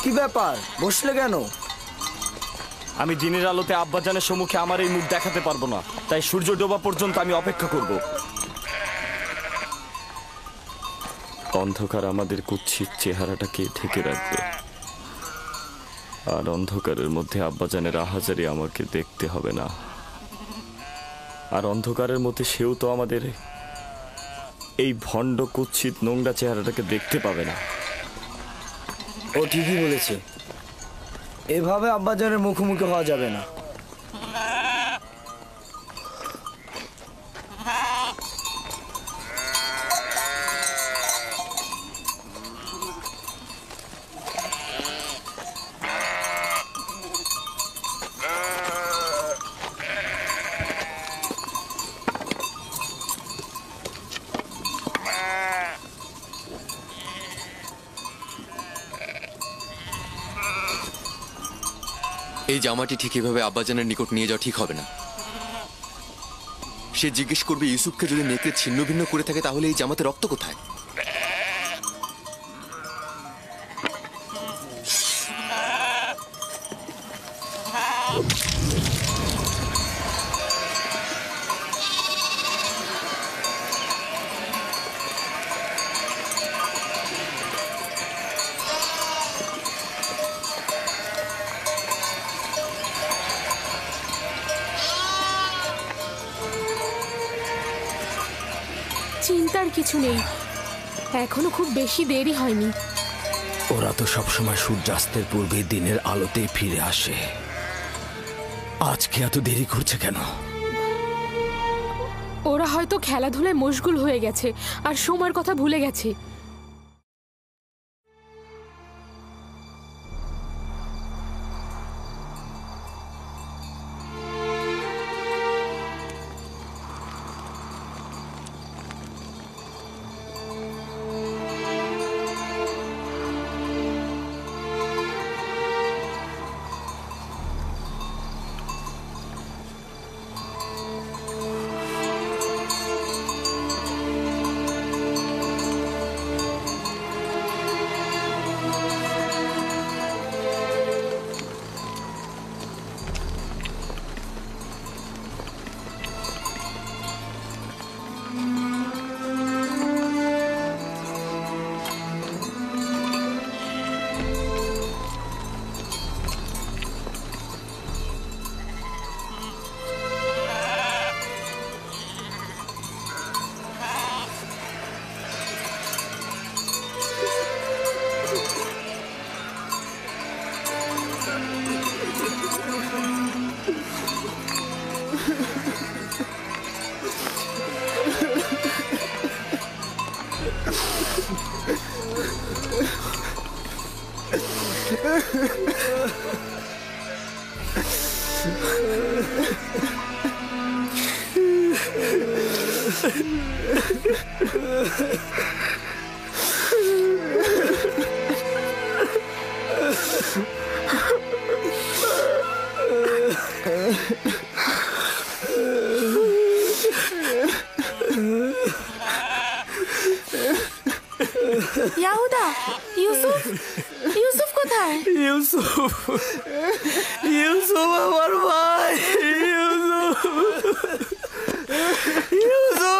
কি ব্যাপার, বসলে কেন? আমি দিনের আলোতে আব্বাজানের সম্মুখে আমার এই মুখ দেখাতে পারবো না, তাই সূর্য ডোবা পর্যন্ত আমি অপেক্ষা করব। অন্ধকার আমাদের কুৎসিত চেহারাটাকে ঢেকে রাখবে, আর অন্ধকারের মধ্যে আব্বাজানের আহাজারি আমাকে দেখতে হবে না। আর অন্ধকারের মধ্যে সেও তো আমাদের এই ভণ্ড কুৎসিত নোংরা চেহারাটাকে দেখতে পাবে না। ও ঠিকই বলেছে, এভাবে আব্বাজানের মুখোমুখি হওয়া যাবে না। এই জামাটি ঠিক এভাবে আব্বাজানের নিকট নিয়ে যাওয়া ঠিক হবে না। সে জিজ্ঞেস করবে ইউসুফকে যদি নেকড়ে ছিন্ন ভিন্ন করে থাকে তাহলে এই জামাতে রক্ত কোথায়? চিন্তার কিছু নেই, এখনো খুব বেশি দেরি হয়নি। ওরা তো সবসময় সূর্যাস্তের পূর্বে দিনের আলোতেই ফিরে আসে, আজকে এত দেরি করছে কেন? ওরা হয়তো খেলাধুলায় মশগুল হয়ে গেছে আর সময়ের কথা ভুলে গেছে। ইয়াহুদা, ইউসুফ, ইউসুফ কোথায়? ইউসুফ, ইউসুফ আমার ভাই, ইউসুফ, ইউসুফ,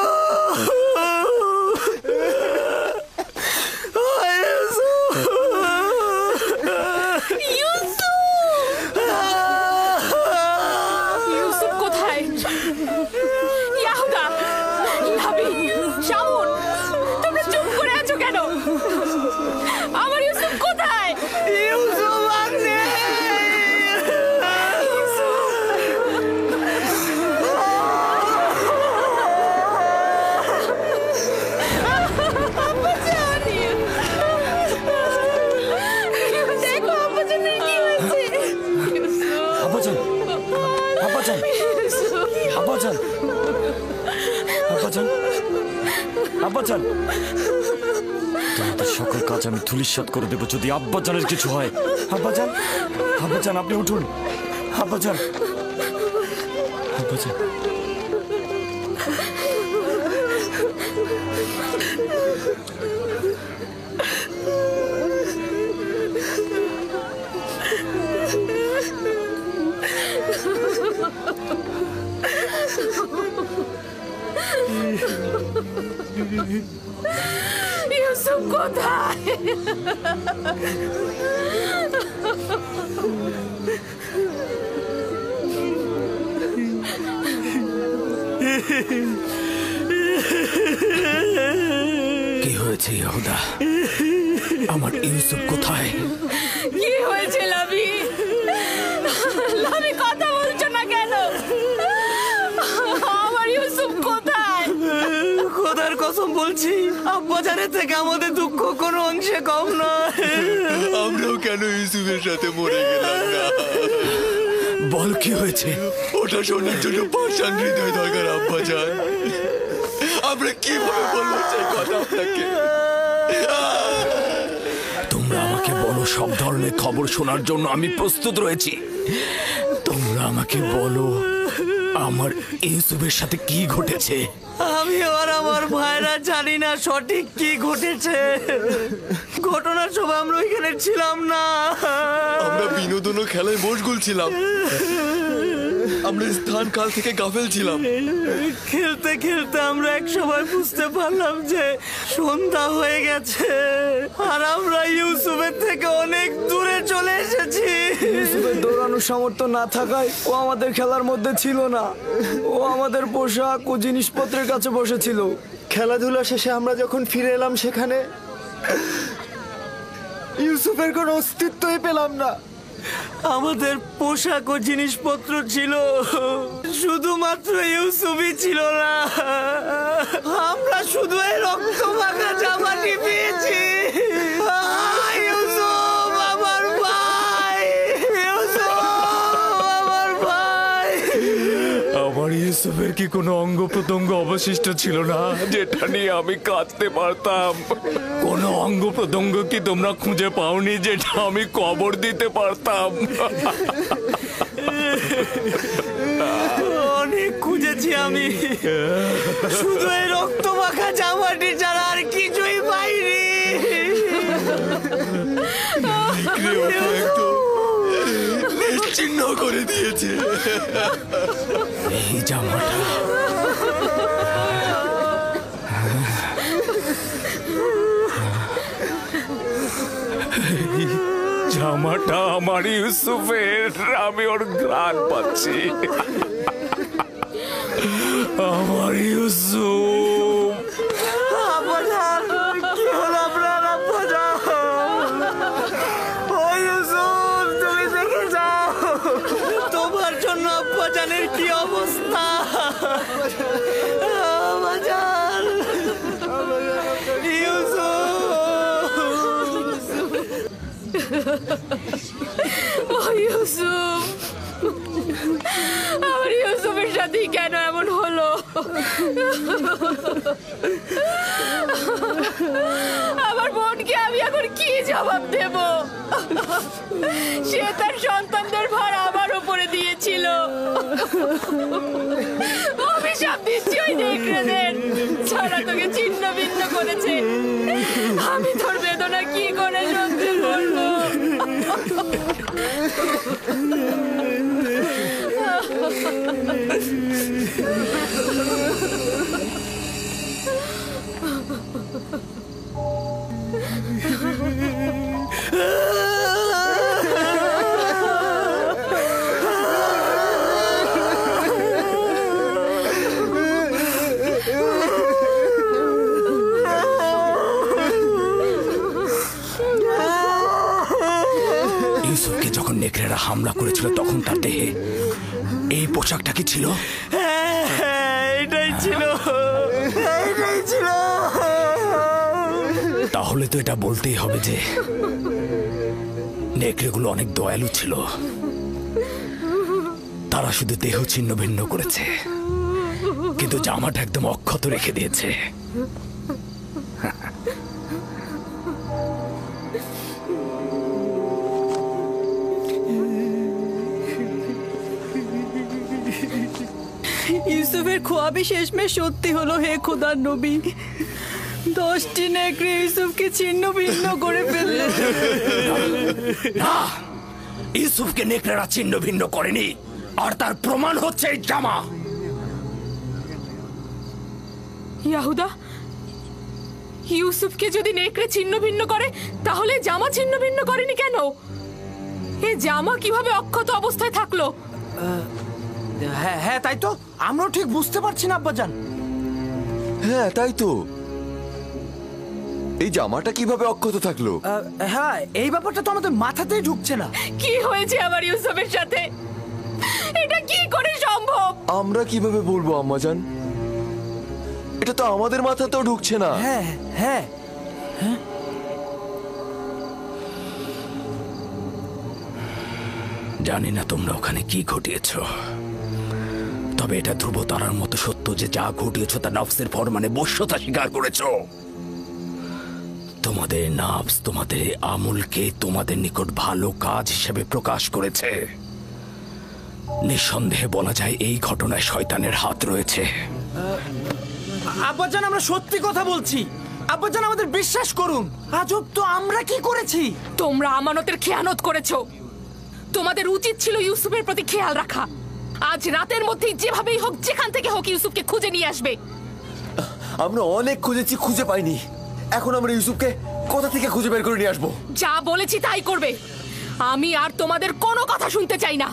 ইউসুফ কোথায়? ইয়াহুদা, লাবি, শামুন, তোমরা চুপ করে আছো কেন? আমার ইউসুফ কোথায়? ইউসুফ আছে। দেখো আব্বাজানের কি হয়েছে। আব্বাজান, আব্বাজান, আব্বাজান, আব্বাজান, আব্বাজান, তোমাদের সকল কাজ আমি ধূলিসাৎ করে দেবো যদি আব্বাজানের কিছু হয়। আব্বাজান, আব্বাজান, আপনি উঠুন। আব্বাজান, আব্বাজান, ইউসুফ কোথায়? কি হয়েছে ইয়াহুদা? আমার ইউসুফ কোথায়? কি হয়েছে লাবি? লাবি কথা বলছো না কেন? আমার ইউসুফ কোথায়? খোদার কসম বলছি, আব্বাজানের থেকে আমাদের দুঃখ কোনো অংশে কম নয়। আমরাও কেন ইউসুফের সাথে মরে গেলাম না? বল কি হয়েছে? ওটা শোনার জন্য পাষাণ হৃদয় দরকার আব্বাজান। আমরা কিভাবে বলবো সেই কথা আপনাকে? তোমরা আমাকে বলো, সব ধরনের খবর শোনার জন্য আমি প্রস্তুত রয়েছি। তোমরা আমাকে বলো আমার ইউসুফের সাথে কি ঘটেছে। আমি আর আমার ভাইরা জানি না সঠিক কি ঘটেছে। ঘটনার সময় আমরা ওইখানে ছিলাম না। আমরা বিনোদন ও খেলায় মশগুল ছিলাম। আমরা স্থান কাল থেকে গাফেল ছিলাম। খেলতে খেলতে আমরা এক সময় বুঝতে পারলাম যে সন্ধ্যা হয়ে গেছে আর আমরা ইউসুফের থেকে অনেক দূরে চলে এসেছি। ইউসুফের দৌড়ানোর সামর্থ্য না থাকায় ও আমাদের খেলার মধ্যে ছিল না। ও আমাদের পোশাক ও জিনিসপত্রের কাছে বসেছিল। খেলাধুলা শেষে আমরা যখন ফিরে এলাম সেখানে ইউসুফের কোনো অস্তিত্বই পেলাম না। আমাদের পোশাক ও জিনিসপত্র ছিল, শুধুমাত্র ইউসুফই ছিল না। আমরা শুধু এই রক্ত মাখা জামাটি পেয়েছি। ইউসুফ আমার ভাই, ইউসুফ আমার ভাই। আমার ইউসুফের কি কোনো অঙ্গ প্রত্যঙ্গ অবশিষ্ট ছিল না যেটা নিয়ে আমি কাঁদতে পারতাম? কোনো অঙ্গ প্রত্যঙ্গ কি তোমরা খুঁজে পাওনি যেটা আমি কবর দিতে পারতাম? অনেক খুঁজেছি আমি, শুধু এই রক্ত মাখা জামাটি ছাড়া আর কিছুই পাইনি। নিশ্চিহ্ন করে দিয়েছে। এই জামাটা জামাটা আমার ইউসুফের। আমি ওর ঘ্রাণ পাচ্ছি। আমার ইউসুফ। আব্বাজান, কি হলো আপনার? আব্বাজান, ও ইউসুফ, তুমি দেখে যাও তোমার জন্য আব্বাজানের কি অবস্থা। আব্বাজান, ও ইউসুফ, আমার ইউসুফের সাথে কেন এমন হলো? আমার বোনকে আমি এখন কি জবাব দেব? সে তার সন্তানদের ভার আমার উপরে দিয়েছিল। অভিশাপ দিচ্ছি ওই নেকড়েদের, ছাড়া তোকে ছিন্ন ভিন্ন করেছে। আমি তোর বেদনা কি করে সহ্য করবো? ইউসুফকে যখন নেকড়েরা হামলা করেছিল তখন তার দেহে এই পোশাকটা কি ছিল? এটাই ছিল, এটাই ছিল। তাহলে তো এটা বলতেই হবে যে নেকড়েগুলো অনেক দয়ালু ছিল। তারা শুধু দেহ ছিন্ন ভিন্ন করেছে, কিন্তু জামাটা একদম অক্ষত রেখে দিয়েছে। ইউসুফের খোয়াবি শেষমেশ সত্যি হলো। হে খোদার নবী, 10টি নেকড়ে ইউসুফকে ছিন্ন ভিন্ন করে ফেলল। না, ইউসুফকে নেকড়েরা ছিন্ন ভিন্ন করেনি, আর তার প্রমাণ হচ্ছে এই জামা। ইয়াহুদা, ইউসুফকে যদি নেকড়ে ছিন্ন ভিন্ন করে তাহলে জামা ছিন্ন ভিন্ন করেনি কেন? এ জামা কিভাবে অক্ষত অবস্থায় থাকলো? হ্যাঁ হ্যাঁ, তাই তো আমরাও ঠিক বুঝতে পারছি না আব্বাজান। হ্যাঁ তাই তো, এই জামাটা কিভাবে অক্ষত থাকলো? হ্যাঁ, এই ব্যাপারটা তো আমাদের মাথাতেই ঢুকছে না। কি হয়েছে আমার ইউসুফের সাথে? এটা কি করে সম্ভব? আমরা কিভাবে বলবো আম্মাজান, এটা তো আমাদের মাথাতেও ঢুকছে না। হ্যাঁ হ্যাঁ, জানি না তোমরা ওখানে কি ঘটিয়েছ, তবে এটা ধ্রুবতারার মতো সত্য যে যা ঘটিয়েছ তা নফসের ফরমানে বশ্যতা স্বীকার করেছ। তোমাদের নফস তোমাদের আমলকে তোমাদের নিকট ভালো কাজ হিসেবে প্রকাশ করেছে। নিঃসন্দেহে বলা যায় এই ঘটনায় শয়তানের হাত রয়েছে। আব্বাজান আমরা সত্যি কথা বলছি, আব্বাজান আমাদের বিশ্বাস করুন। আজব তো, আমরা কি করেছি? তোমরা আমানতের খেয়ানত করেছো। তোমাদের উচিত ছিল ইউসুফের প্রতি খেয়াল রাখা। আজ রাতের মধ্যেই যেভাবেই হোক, যেখান থেকে হোক, ইউসুফকে খুঁজে নিয়ে আসবে। আমরা অনেক খুঁজেছি, খুঁজে পাইনি। এখন আমরা ইউসুফকে কোথা থেকে খুঁজে বের করে নিয়ে আসবো? যা বলেছি তাই করবে। আমি আর তোমাদের কোনো কথা শুনতে চাই না।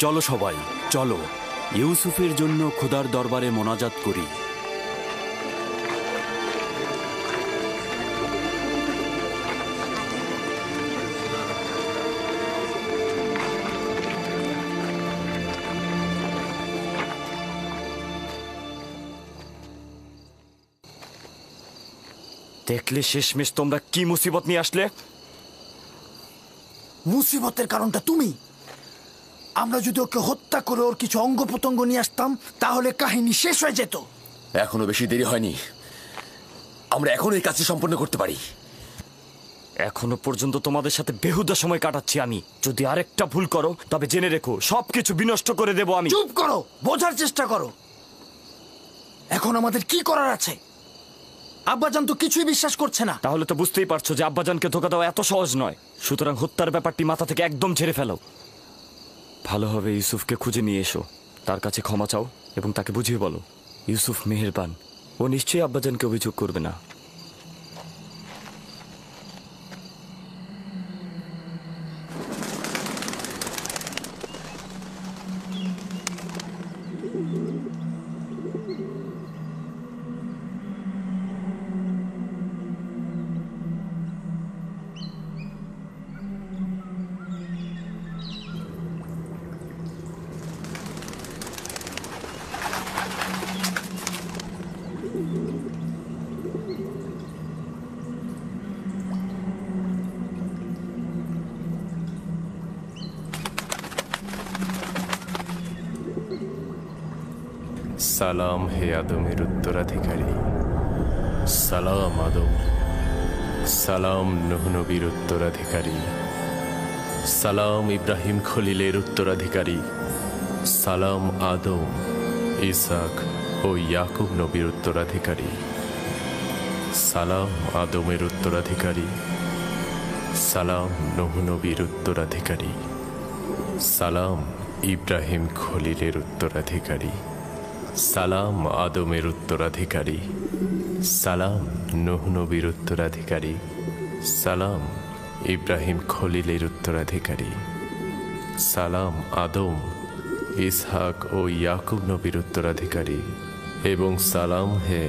চলো সবাই, চলো ইউসুফের জন্য খোদার দরবারে মোনাজাত করি। দেখলে শেষমেশ তোমরা কি মুসিবত নিয়ে আসলে? মুসিবতের কারণটা তুমি। আমরা যদি ওকে হত্যা করে ওর কিছু অঙ্গ প্রত্যঙ্গ নিয়ে আসতাম তাহলে কাহিনী শেষ হয়ে যেত। এখনো বেশি দেরি হয়নি, আমরা এখন এই কাজটি সম্পন্ন করতে পারি। এখনো পর্যন্ত তোমাদের সাথে বেহুদা সময় কাটাচ্ছি আমি। যদি আরেকটা ভুল করো তবে জেনে রেখো সবকিছু বিনষ্ট করে দেব আমি। চুপ করো, বোঝার চেষ্টা করো এখন আমাদের কি করার আছে। আব্বাজান তো কিছুই বিশ্বাস করছে না। তাহলে তো বুঝতেই পারছো যে আব্বাজানকে ধোকা দেওয়া এত সহজ নয়। সুতরাং হত্যার ব্যাপারটি মাথা থেকে একদম ঝেড়ে ফেলো। ভালোভাবে ইউসুফকে খুঁজে নিয়ে এসো, তার কাছে ক্ষমা চাও এবং তাকে বুঝিয়ে বলো ইউসুফ মেহেরবান, ও নিশ্চয়ই আব্বাজানকে অভিযোগ করবে না। সালাম হে আদমের উত্তরাধিকারী, সালাম আদম। সালাম নূহ নবীর উত্তরাধিকারী, সালাম ইব্রাহিম খলিলের উত্তরাধিকারী, সালাম আদম, ইসাক ও ইয়াকুব নবীর উত্তরাধিকারী, সালাম আদমের উত্তরাধিকারী, সালাম নূহ নবীর উত্তরাধিকারী, সালাম ইব্রাহিম খলিলের উত্তরাধিকারী, সালাম আদমের উত্তরাধিকারী, সালাম নূহ নবীর উত্তরাধিকারী, সালাম ইব্রাহিম খলিলের উত্তরাধিকারী, সালাম আদম, ইসহাক ও ইয়াকুব নবীর উত্তরাধিকারী, এবং সালাম হে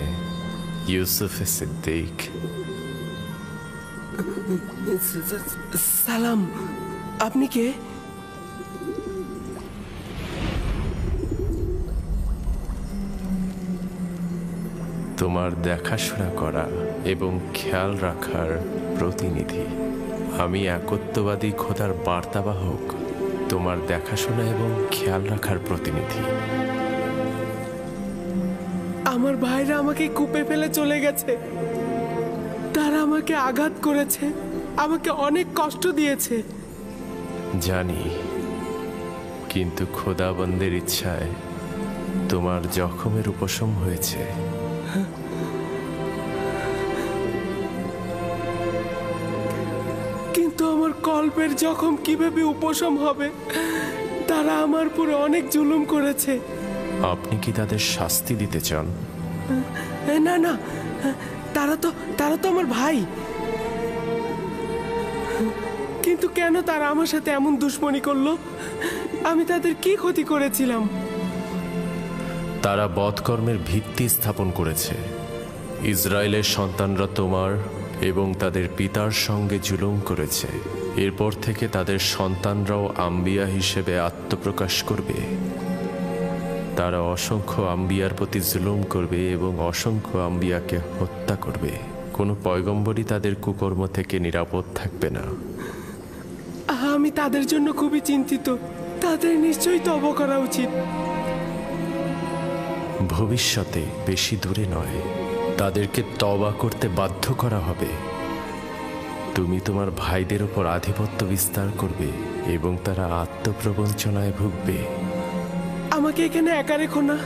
ইউসুফ সিদ্দিক। সালাম, আপনি কে? তোমার দেখাশোনা করা এবং খেয়াল রাখার প্রতিনিধি। আমি একত্ববাদী খোদার বার্তাবাহক, তোমার দেখাশোনা এবং খেয়াল রাখার প্রতিনিধি। আমার ভাইরা আমাকে কূপে ফেলে চলে গেছে। তারা আমাকে আঘাত করেছে, আমাকে অনেক কষ্ট দিয়েছে। জানি, কিন্তু খোদাবন্দের ইচ্ছায় তোমার জখমের উপশম হয়েছে। কিন্তু আমার কল্পের জখম কিভাবে উপশম হবে। তারা আমার পুরো অনেক জুলুম করেছে। আপনি কি তাদের শাস্তি দিতে চান? না না, তারা তো আমার ভাই। কিন্তু কেন তারা আমার সাথে এমন দুশ্মনী করলো? আমি তাদের কি ক্ষতি করেছিলাম? তারা বধকর্মের ভিত্তি স্থাপন করেছে। ইসরায়েলের সন্তানরা তোমার এবং তাদের পিতার সঙ্গে জুলুম করেছে। এরপর থেকে তাদের সন্তানরাও আম্বিয়া হিসেবে আত্মপ্রকাশ করবে। তারা অসংখ্য আম্বিয়ার প্রতি জুলুম করবে এবং অসংখ্য আম্বিয়াকে হত্যা করবে। কোনো পয়গম্বরই তাদের কুকর্ম থেকে নিরাপদ থাকবে না। আমি তাদের জন্য খুবই চিন্তিত। তাদের নিশ্চয়ই তওবা করা উচিত। ভবিষ্যতে বেশি দূরে নয়, তাদেরকে তওবা করতে বাধ্য করা হবে। তুমি তোমার ভাইদের উপর আধিপত্য বিস্তার করবে এবং তারা আত্মপ্রবঞ্চনায় ভুগবে। আমাকে এখানে একা রেখো না,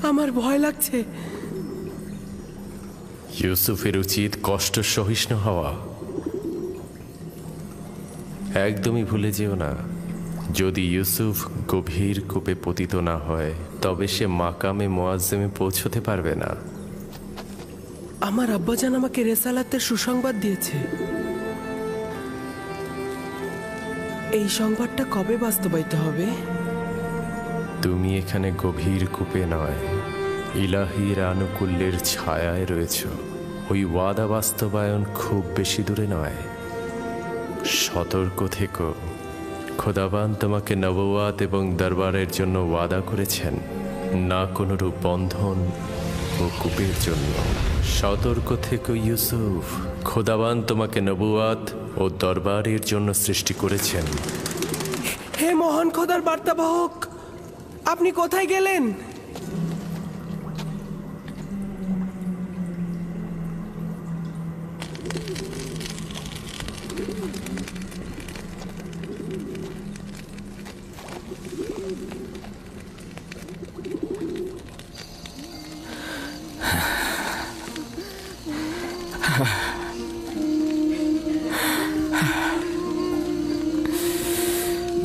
আমার ভয় লাগছে। ইউসুফের উচিত কষ্ট সহিষ্ণু হওয়া। একদমই ভুলে যেও না, যদি ইউসুফ গভীর কূপে পতিত না হয় তবে সে মাকামে মুআজ্জমে পৌঁছতে পারবে না। আমার আব্বাজান আমাকে রেসালাতের সুসংবাদ দিয়েছে। এই সংবাদটা কবে বাস্তবায়িত হবে? তুমি এখানে গভীর কূপে নয়, ইলাহির আনুকূল্যের ছায়ায় রয়েছ। ওই ওয়াদা বাস্তবায়ন খুব বেশি দূরে নয়। সতর্ক থেকো, খোদাবান তোমাকে নবুয়াত এবং দরবারের জন্য ওয়াদা করেছেন, না কোনরূপ বন্ধন ও কূপের জন্য। সতর্ক থেকো ইউসুফ, খোদাবান তোমাকে নবুয়াত ও দরবারের জন্য সৃষ্টি করেছেন। হে মহান খোদার বার্তাবাহক, আপনি কোথায় গেলেন?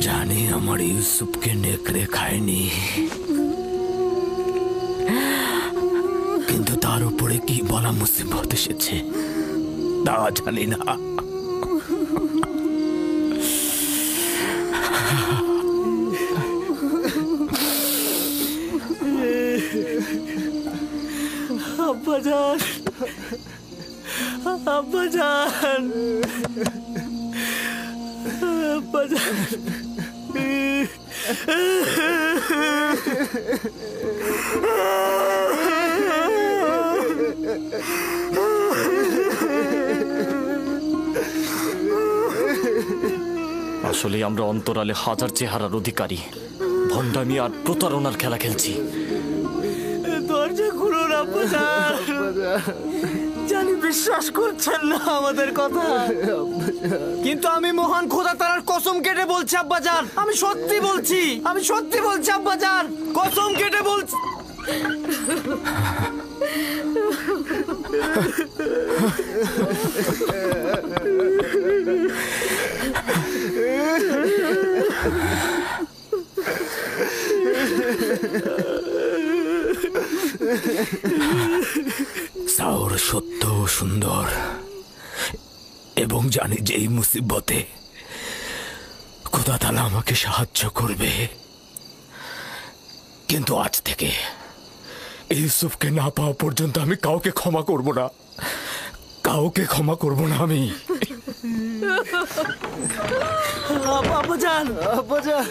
জানি আমার ইউসুফকে নেকড়ে খায়নি, কিন্তু তার উপরে কি বলা মুসিবত এসেছে তা জানি না। আব্বাজান, আব্বাজান, আব্বাজান। আসলে আমরা অন্তরালে হাজার চেহারার অধিকারী, ভণ্ডামি আর প্রতারণার খেলা খেলছি। দরজা খুলুন আব্বাজান। জানি বিশ্বাস করছেন না আমাদের কথা, কিন্তু আমি মহান খোদা তাআলার কসম কেটে বলছি আব্বাজান, আমি সত্যি বলছি, আমি সত্যি বলছি আব্বাজান, কসম কেটে বলছি। সাওর সত্য ও সুন্দর, এবং জানি যে এই মুসিবতে খোদা তাআলা আমাকে সাহায্য করবে। কিন্তু আজ থেকে ইউসুফকে না পাওয়া পর্যন্ত আমি কাউকে ক্ষমা করব না, কাউকে ক্ষমা করব না আমি। আব্বাজান, আব্বাজান।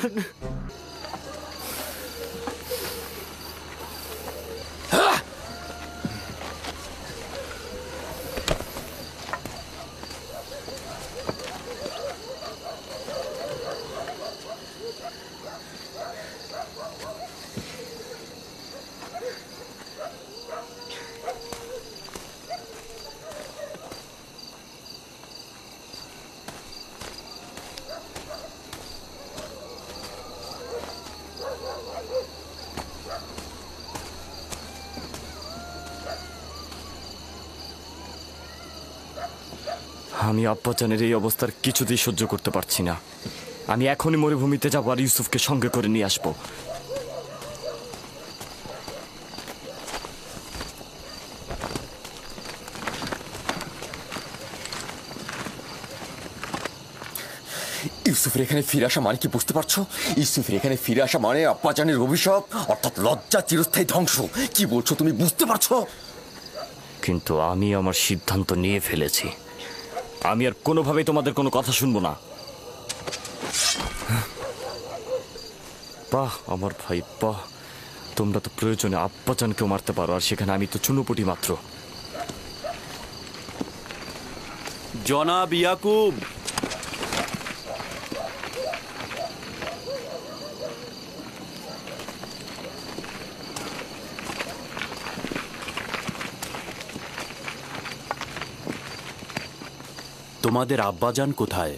আমি আব্বাজানের এই অবস্থার কিছুতেই সহ্য করতে পারছি না। আমি এখনই মরুভূমিতে যাবো আর ইউসুফকে সঙ্গে করে নিয়ে আসবো। ইউসুফের এখানে ফিরে আসা মানে কি বুঝতে পারছো? ইউসুফের এখানে ফিরে আসা মানে আব্বাজানের অভিশাপ, অর্থাৎ লজ্জা, চিরস্থায়ী ধ্বংস। কি বলছো তুমি, বুঝতে পারছো? কিন্তু আমি আমার সিদ্ধান্ত নিয়ে ফেলেছি। আমি আর কোনোভাবেই তোমাদের কোনো কথা শুনবো না। বাহ আমার ভাই বাহ, তোমরা তো প্রয়োজনে আব্বাজানকেও মারতে পারো, আর সেখানে আমি তো চুনোপুটি মাত্র। জনাব ইয়াকুব, তোমাদের আব্বাজান কোথায়?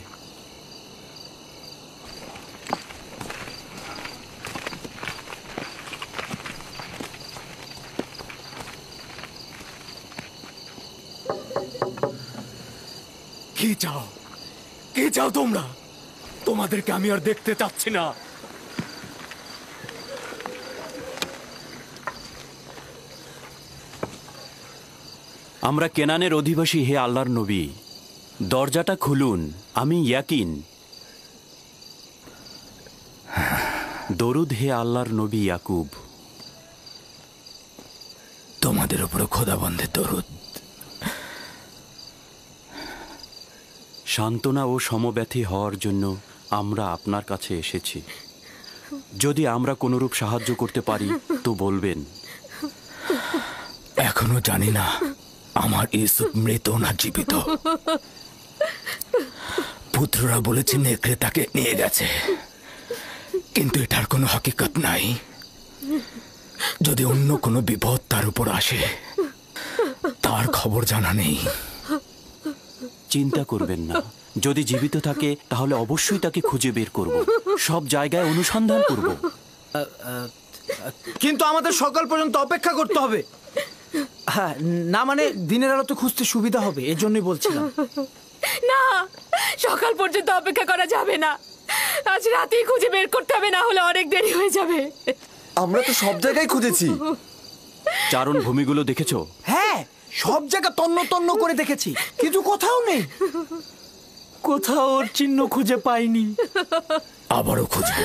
কি চাও? কি চাও তোমরা? তোমাদেরকে আমি আর দেখতে চাচ্ছি না। আমরা কেনানের অধিবাসী, হে আল্লাহর নবী, দরজাটা খুলুন। আমি ইয়াকিন। দরুদ হে আল্লাহর নবী ইয়াকুব। তোমাদের উপরে খোদাবন্ধের দরুদ। সান্ত্বনা ও সমব্যথী হওয়ার জন্য আমরা আপনার কাছে এসেছি। যদি আমরা কোনরূপ সাহায্য করতে পারি তো বলবেন। এখনো জানি না আমার ইউসুফ মৃত না জীবিত। পুত্ররা বলেছে নেকড়ে তাকে নিয়ে গেছে, কিন্তু এটার কোনো হাকিকত নাই। যদি অন্য কোনো বিপদ তার উপর আসে, তার খবর জানা নেই। চিন্তা করবেন না, যদি জীবিত থাকে তাহলে অবশ্যই তাকে খুঁজে বের করব। সব জায়গায় অনুসন্ধান করব। কিন্তু আমাদের সকাল পর্যন্ত অপেক্ষা করতে হবে। হ্যাঁ, না মানে দিনের আলো তো খুঁজতে সুবিধা হবে, এর জন্যই বলছিলাম। না, সকাল পর্যন্ত অপেক্ষা করা যাবে না। আজ রাতেই খুঁজে বের করতে হবে, না হলে অনেক দেরি হয়ে যাবে। আমরা তো সব জায়গায় খুঁজেছি। চারণ ভূমিগুলো দেখেছো? হ্যাঁ, সব জায়গা তন্ন তন্ন করে দেখেছি, কিন্তু কোথাও নেই। কোথাও ওর চিহ্ন খুঁজে পাইনি। আবারও খুঁজবো।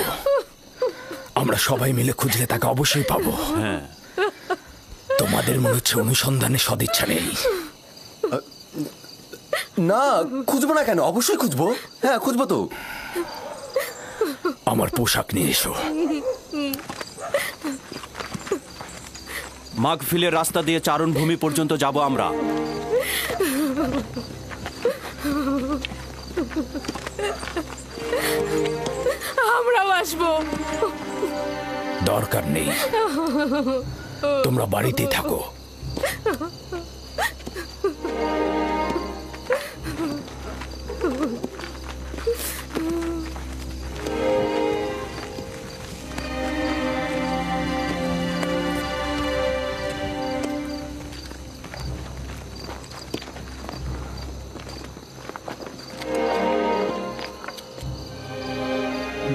আমরা সবাই মিলে খুঁজলে তাকে অবশ্যই পাবো। হ্যাঁ। তোমাদের মনে হচ্ছে অনুসন্ধানে সদিচ্ছা নেই। না, খুঁজবো না কেন? অবশ্যই খুঁজবো। হ্যাঁ, খুঁজবো তো। আমার পোশাক নিয়ে এসো। মাগফিলের রাস্তা দিয়ে চারণ ভূমি পর্যন্ত যাব আমরা। আমরাও আসবো। দরকার নেই, তোমরা বাড়িতেই থাকো।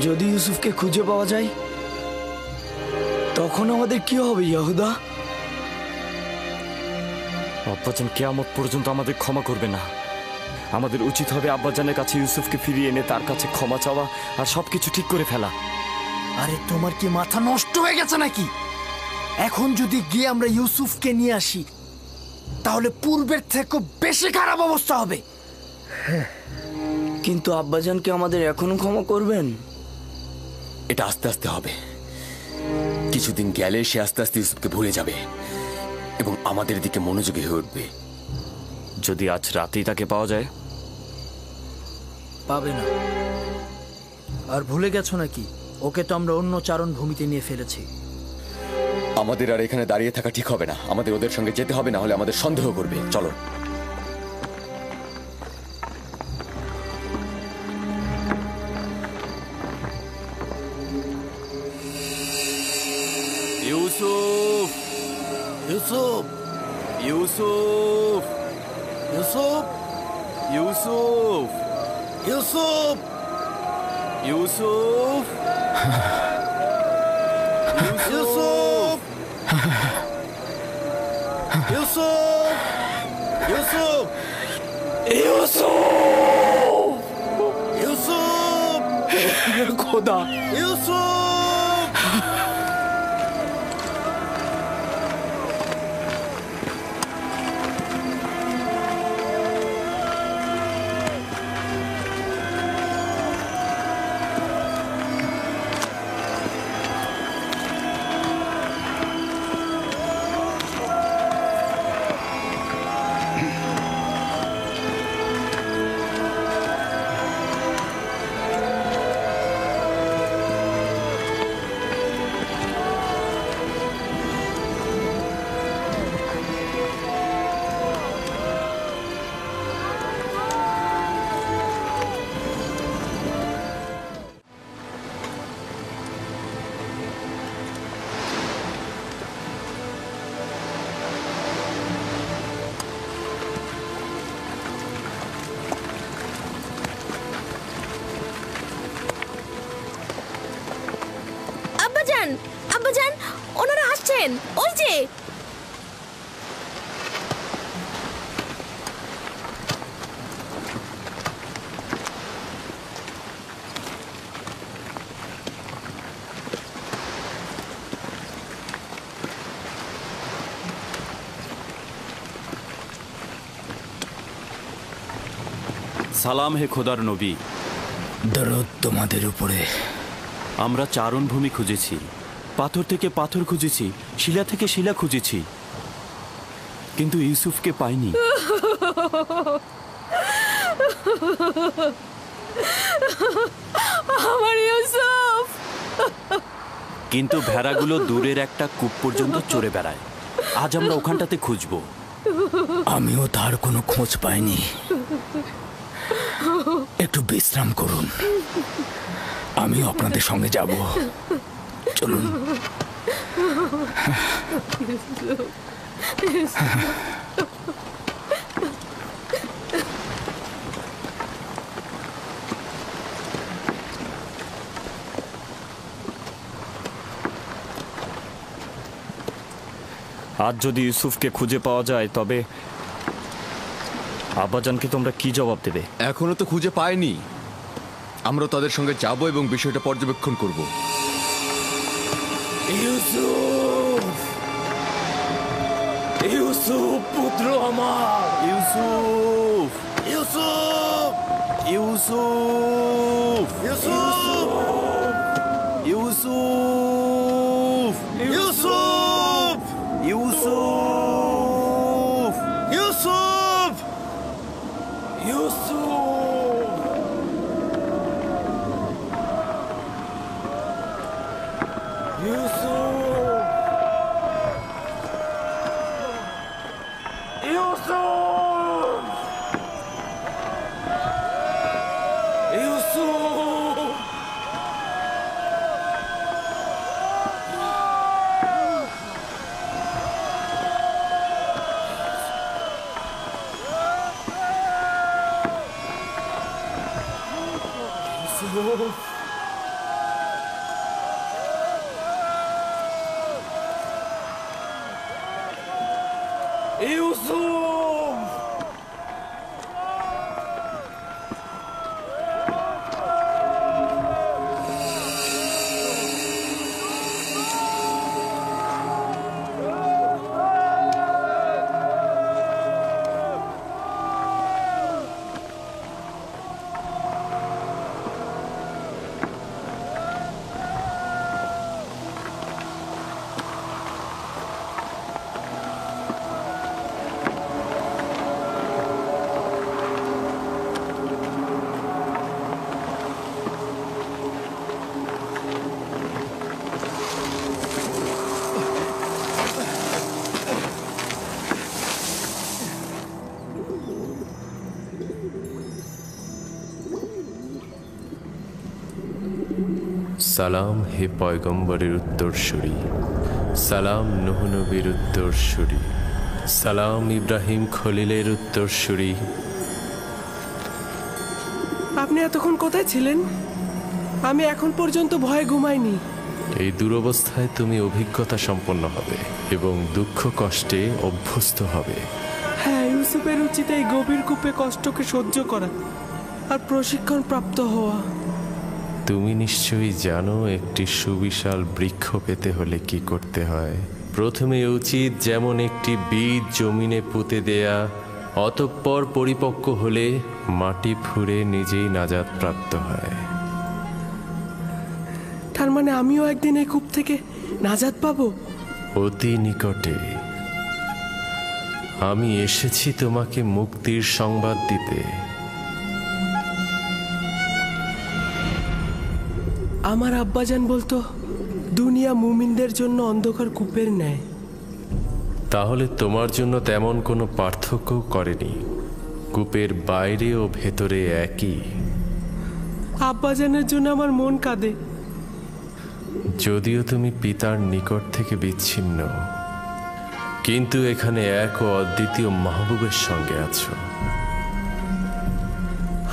যদি ইউসুফকে খুঁজে পাওয়া যায়, তখন আমাদের কি হবে ইয়াহুদা? আব্বাজান কিয়ামত পর্যন্ত আমাদের ক্ষমা করবে না। আমাদের উচিত হবে আব্বাজানের কাছে ইউসুফকে ফিরিয়ে এনে তার কাছে ক্ষমা চাওয়া আর সবকিছু ঠিক করে ফেলা। আরে তোমার কি মাথা নষ্ট হয়ে গেছে নাকি? এখন যদি গিয়ে আমরা ইউসুফকে নিয়ে আসি, তাহলে পূর্বের থেকে বেশি খারাপ অবস্থা হবে। কিন্তু আব্বাজান কি আমাদের এখনো ক্ষমা করবেন? এটা আস্তে আস্তে হবে। কিছুদিন গেলে সে আস্তে আস্তে ইউসুফকে ভুলে যাবে এবং আমাদের দিকে মনোযোগী হয়ে উঠবে। যদি আজ রাতেই তাকে পাওয়া যায়? পাবে না। আর ভুলে গেছো নাকি, ওকে তো আমরা অন্য চারণ ভূমিতে নিয়ে ফেলেছি। আমাদের আর এখানে দাঁড়িয়ে থাকা ঠিক হবে না। আমাদের ওদের সঙ্গে যেতে হবে, না হলে আমাদের সন্দেহ করবে। চলো। ইউসুফ, ইউসুফ, ইউসুফ, ইউসুফ, ইউসুফ, ইউসুফ, ইউসুফ, ইউসুফ, ইউসুফ, ইউসুফ, ইউসুফ, খোদা, ইউসুফ। আব্বাজান, ওনারা আসছেন, ওই যে। সালাম হে খোদার নবী। দরুদ তোমাদের উপরে। আমরা চারণভূমি খুঁজেছি, পাথর থেকে পাথর খুঁজেছি, শিলা থেকে শিলা খুঁজেছি, কিন্তু ইউসুফকে পাইনি। আমার ইউসুফ। কিন্তু ভেড়াগুলো দূরের একটা কূপ পর্যন্ত চড়ে বেড়ায়। আজ আমরা ওখানটাতে খুঁজবো। আমিও তার কোনো খোঁজ পাইনি। একটু বিশ্রাম করুন, আমিও আপনাদের সঙ্গে যাব। চলুন। আজ যদি ইউসুফকে খুঁজে পাওয়া যায় তবে আব্বাজানকে তোমরা কি জবাব দেবে? এখনো তো খুঁজে পাইনি। আমরা তাদের সঙ্গে যাব এবং বিষয়টা পর্যবেক্ষণ করব। ইউসুফ, ইউসুফ পুত্র আমার। ইউসুফ, ইউসুফ, ইউসুফ, ইউসুফ, ইউসুফ, ইউসুফ, ইউসুফ, ইউসুফ, ইউসুফ, সালাম হে পয়গম্বরের উত্তরসূরি, সালাম নূহ নবীর উত্তরসূরি, সালাম ইব্রাহিম খলিলের উত্তরসূরি, আপনি এতক্ষণ কোথায় ছিলেন? আমি এখন পর্যন্ত ভয়ে ঘুমাইনি। এই দুরবস্থায় তুমি অভিজ্ঞতা সম্পন্ন হবে এবং দুঃখ কষ্টে অভ্যস্ত হবে। হ্যাঁ, ইউসুফের উচিত এই গভীর কূপে কষ্টকে সহ্য করা আর প্রশিক্ষণ প্রাপ্ত হওয়া। তুমি নিশ্চয়ই জানো একটি সুবিশাল বৃক্ষ পেতে হলে কি করতে হয়। প্রথমে উচিত যেমন একটি বীজ জমিনে পুঁতে দেয়া, অতঃপর পরিপক্ক হলে মাটি ফুঁড়ে নিজেই নাজাত প্রাপ্ত হয়। তার মানে আমিও একদিন এই কূপ থেকে নাজাত পাবো? অতি নিকটে। আমি এসেছি তোমাকে মুক্তির সংবাদ দিতে। আমার আব্বাজান বলতো দুনিয়া মুমিনদের জন্য অন্ধকার কূপের ন্যায়। তাহলে তোমার জন্য তেমন কোনো পার্থক্য করেনি। কূপের বাইরে ও ভেতরে একই। আব্বাজানের জন্য আমার মন কাঁদে। যদিও তুমি পিতার নিকট থেকে বিচ্ছিন্ন, কিন্তু এখানে এক ও অদ্বিতীয় মাহবুবের সঙ্গে আছো।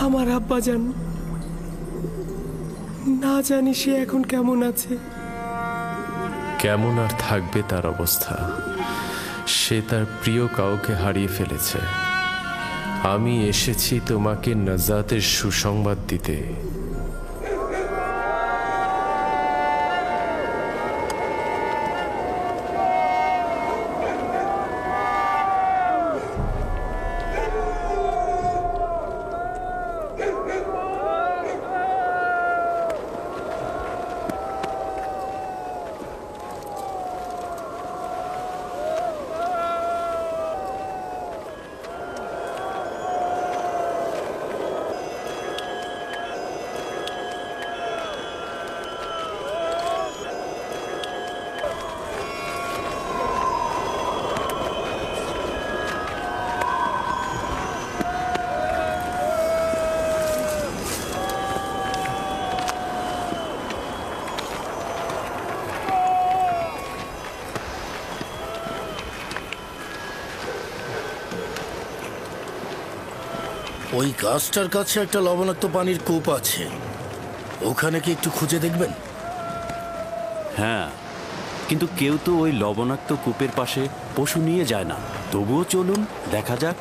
আমার আব্বাজান, না জানি সে এখন কেমন আছে। কেমন আর থাকবে তার অবস্থা? সে তার প্রিয় কাউকে হারিয়ে ফেলেছে। আমি এসেছি তোমাকে নাজাতের সুসংবাদ দিতে। ওই গাছটার কাছে একটা লবণাক্ত পানির কূপ আছে, ওখানে কি একটু খুঁজে দেখবেন? হ্যাঁ, কিন্তু কেউ তো ওই লবণাক্ত কূপের পাশে পশু নিয়ে যায় না। তবুও চলুন, দেখা যাক।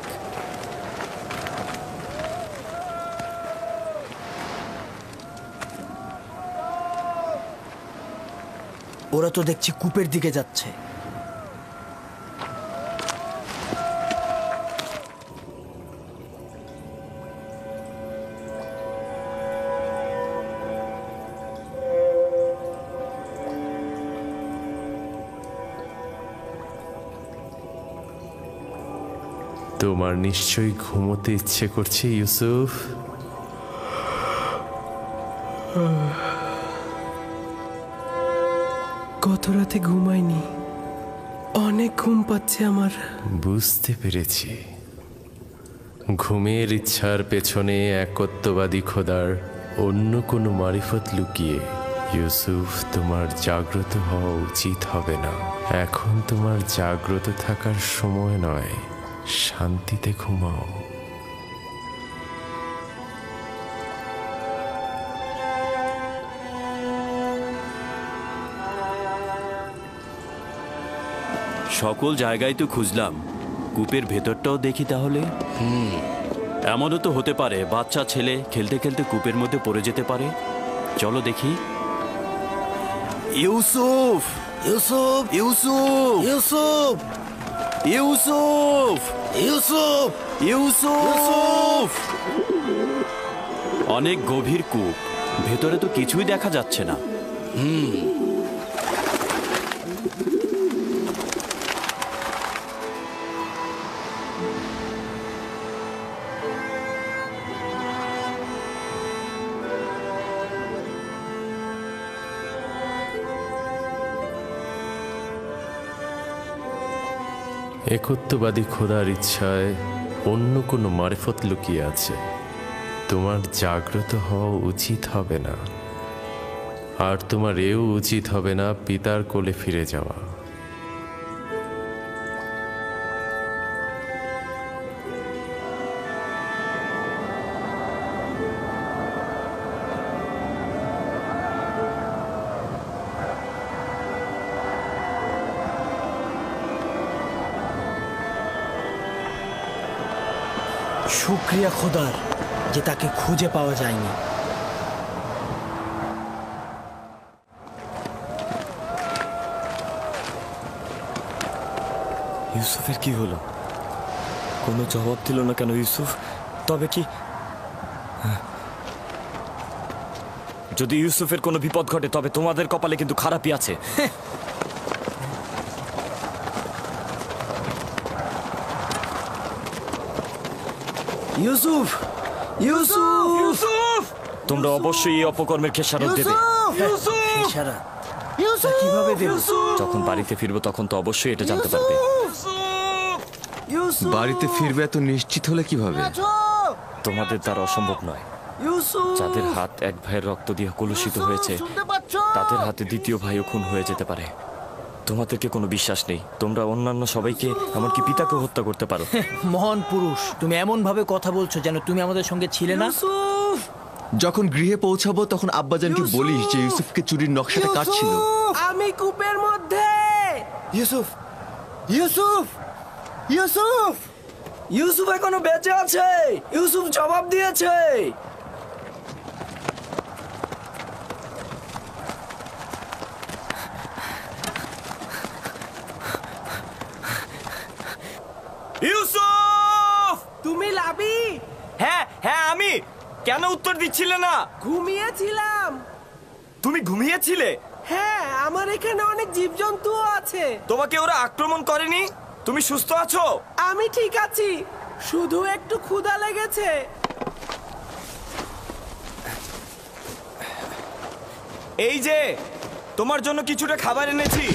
ওরা তো দেখছি কূপের দিকে যাচ্ছে। তোমার নিশ্চয়ই ঘুমোতে ইচ্ছে করছে ইউসুফ। গত রাতে ঘুমাইনি, অনেক ঘুম পাচ্ছে আমার। বুঝতে পেরেছি। ঘুমের ইচ্ছার পেছনে একত্ববাদী খোদার অন্য কোনো মারিফত লুকিয়ে। ইউসুফ, তোমার জাগ্রত হওয়া উচিত হবে না। এখন তোমার জাগ্রত থাকার সময় নয়। শান্তিতে ঘুমাও। সকল জায়গায় তো খুঁজলাম, কূপের ভেতরটাও দেখি তাহলে। এমনও তো হতে পারে বাচ্চা ছেলে খেলতে খেলতে কূপের মধ্যে পড়ে যেতে পারে। চলো দেখি। ইউসুফ, ইউসুফ, ইউসুফ, ইউসুফ, ইউসুফ, ইউসুফ, ইউসুফ! অনেক গভীর কূপ, ভেতরে তো কিছুই দেখা যাচ্ছে না। একত্ববাদী খোদার ইচ্ছায় অন্য কোনো মারিফত লুকিয়ে আছে। তোমার জাগ্রত হওয়া উচিত হবে না, আর তোমার এও উচিত হবে না পিতার কোলে ফিরে যাওয়া। শুক্রিয়া খোদার যে তাকে খুঁজে পাওয়া যায়নি। ইউসুফের কি হলো? কোনো জবাব দিল না কেন ইউসুফ? তবে কি যদি ইউসুফের কোনো বিপদ ঘটে তবে তোমাদের কপালে কিন্তু খারাপই আছে। ইউসুফ, ইউসুফ, ইউসুফ, তোমরা অবশ্যই এই অপকর্মের খেসারত দেবে। খেসারত কিভাবে দেব? যখন বাড়িতে ফিরবো তখন তো অবশ্যই এটা জানতে পারবে। বাড়িতে ফিরবে এত নিশ্চিত হলে কিভাবে? তোমাদের দ্বারা অসম্ভব নয়। যাদের হাত এক ভাইয়ের রক্ত দিয়ে কলুষিত হয়েছে তাদের হাতে দ্বিতীয় ভাইও খুন হয়ে যেতে পারে। তোমাদেরকে কোনো বিশ্বাস নেই। তোমরা অন্যান্য সবাইকে এমনকি পিতাকে হত্যা করতে পারো। মহান পুরুষ, তুমি এমন ভাবে কথা বলছো যেন তুমি আমাদের সঙ্গে ছিলে না। যখন গৃহে পৌঁছাবো তখন আব্বাজানকে বলিস যে ইউসুফকে চুরির নকশাটা কাটছিল। আমি কূপের মধ্যে। ইউসুফ, ইউসুফ, ইউসুফ, ইউসুফ এখনো বেঁচে আছে। ইউসুফ জবাব দিয়েছে। ইউসুফ! তুমি লাবি? হ্যাঁ হ্যাঁ আমি। কেন উত্তর দিচ্ছিলে না? ঘুমিয়েছিলাম। তুমি ঘুমিয়েছিলে? হ্যাঁ, আমার এখানে অনেক জীবজন্তু আছে। তোমাকে ওরা আক্রমণ করেনি? তুমি সুস্থ আছো? আমি ঠিক আছি, শুধু একটু ক্ষুধা লেগেছে। এই যে তোমার জন্য কিছুটা খাবার এনেছি।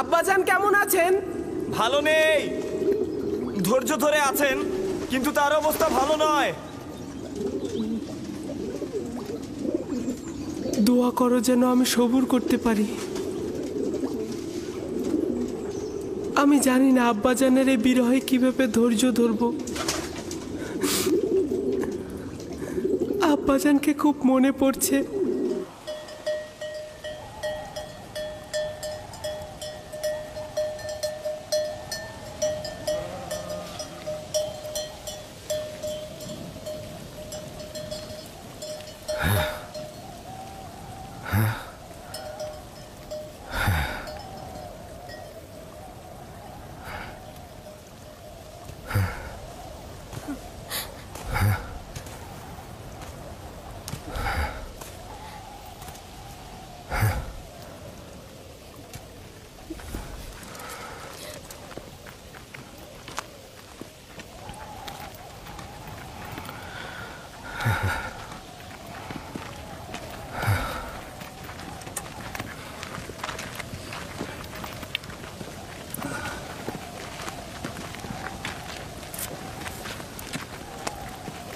আব্বাজান কেমন আছেন? ভালো নেই, ধৈর্য ধরে আছেন, কিন্তু তার অবস্থা ভালো নয়। দোয়া করো যেন আমি সবুর করতে পারি। আমি জানি না আব্বাজানের এই বিরহে কিভাবে ধৈর্য ধরব। আব্বাজানকে খুব মনে পড়ছে।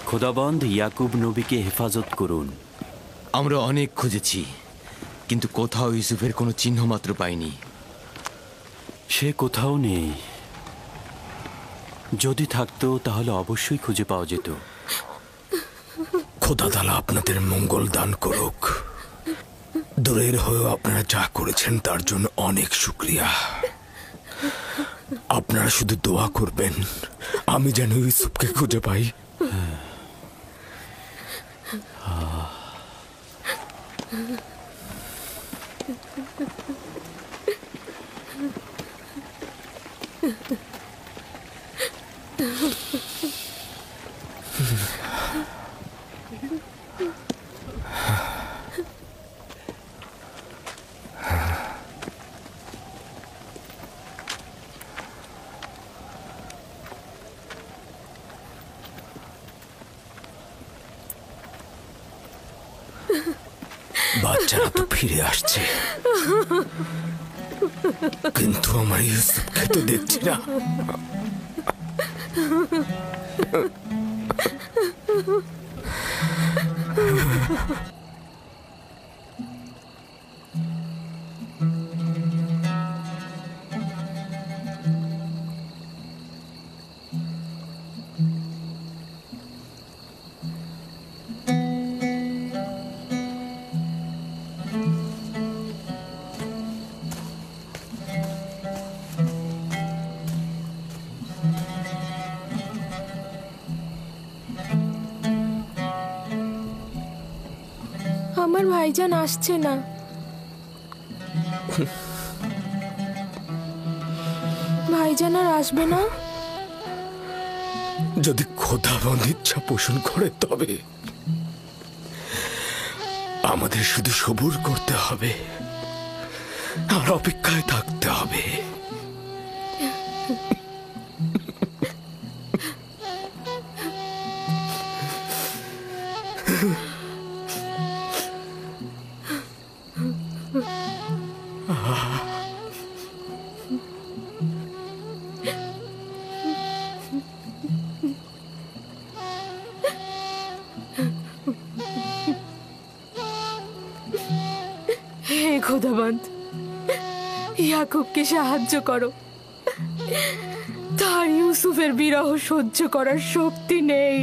খোদাবন্দ ইয়াকুব নবীকে হেফাজত করুন। আমরা অনেক খুঁজেছি, কিন্তু কোথাও ইউসুফের কোনো চিহ্ন মাত্র পাইনি। সে কোথাও নেই। যদি থাকতো তাহলে অবশ্যই খুঁজে পাওয়া যেত। খোদা তাআলা আপনাদের মঙ্গল দান করুক। দূরের হয়েও আপনারা যা করেছেন তার জন্য অনেক শুকরিয়া। আপনারা শুধু দোয়া করবেন আমি যেন ইউসুফকে খুঁজে পাই। বাচ্চারা তো ফিরে আসছে, কিন্তু আমার ইউসুফকে তো দেখছি না। আমার ভাইজান আসছে না। ভাইজান আর আসবে না? যদি খোদাবন্দ ইচ্ছা পোষণ করে তবে আমাদের শুধু সবুর করতে হবে আর অপেক্ষায় থাকতে হবে। হে খোদাবন্দ, ইয়াকুবকে সাহায্য করো। তার ইউসুফের বিরহ সহ্য করার শক্তি নেই।